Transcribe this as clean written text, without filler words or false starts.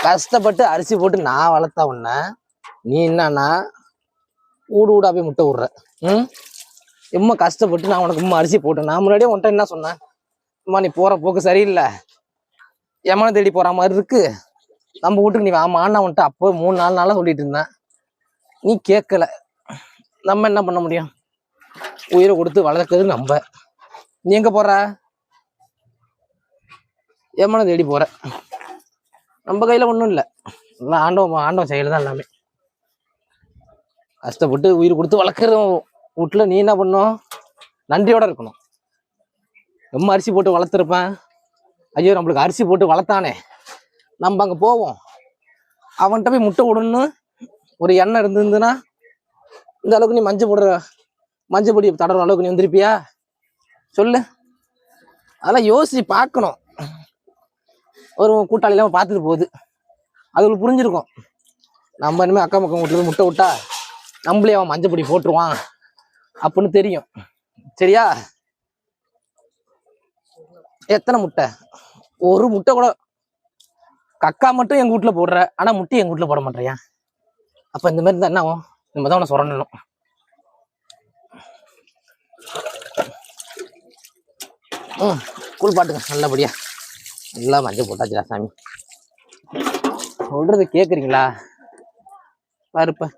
கஷ்டப்பட்டு அரிசி போட்டு நான் வளர்த்தா உன்ன, நீ என்னன்னா ஊடு ஊடா போய் முட்டை விடுற. எம்மா கஷ்டப்பட்டு நான் உனக்கு உண்மை அரிசி போட்டேன். நான் முன்னாடியே உன்ட்ட என்ன சொன்னேன், அம்மா நீ போற போக்கு சரியில்லை, எமனை தேடி போற மாதிரி இருக்கு, நம்ம வீட்டுக்கு நீ ஆமாண்ணா உன்ட்ட அப்போ 3-4 நாளா சொல்லிட்டு இருந்தேன். நீ கேட்கல. நம்ம என்ன பண்ண முடியும்? உயிரை கொடுத்து வளர்க்குறது நம்ம. நீ எங்க போற? எமனை தேடி போற. நம்ம கையில ஒன்றும் இல்லை, எல்லாம் ஆண்டவன் செயல் தான் எல்லாமே. கஷ்டப்பட்டு உயிர் கொடுத்து வளர்க்குற வீட்டுல நீ என்ன பண்ணும்? நன்றியோட இருக்கணும். ரொம்ப அரிசி போட்டு வளர்த்துருப்பேன், ஐயோ நம்மளுக்கு அரிசி போட்டு வளர்த்தானே, நம்ம அங்கே போவோம், அவன்கிட்ட போய் முட்டை விடணும்னு ஒரு எண்ணம் இருந்திருந்துன்னா இந்த அளவுக்கு நீ மஞ்சள் பொடி தடற அளவுக்கு நீ வந்திருப்பியா சொல்லு? அதெல்லாம் யோசிச்சு பார்க்கணும். ஒரு கூட்டாளிலாம் பார்த்துட்டு போகுது, அதுக்கு புரிஞ்சிருக்கும் நம்ம இனிமேல் அக்கா பக்கம் வீட்டுல முட்டை விட்டா நம்மளே அவன் மஞ்சள் பொடி போட்டுருவான் அப்படின்னு தெரியும். சரியா? எத்தனை முட்டை? ஒரு முட்டை கூட கக்கா மட்டும் எங்க வீட்டுல போடுற, ஆனா முட்டை எங்க வீட்டுல போட மாட்டேறியா? அப்ப இந்த மாதிரி தான் என்ன ஆகும்? நம்ம தான் உன சொல்லணும். கூழ் பாட்டுங்க நல்லபடியா நல்லா மஞ்சள் போட்டாச்சுடா சாமி. சொல்றது கேக்குறீங்களா? பாருப்ப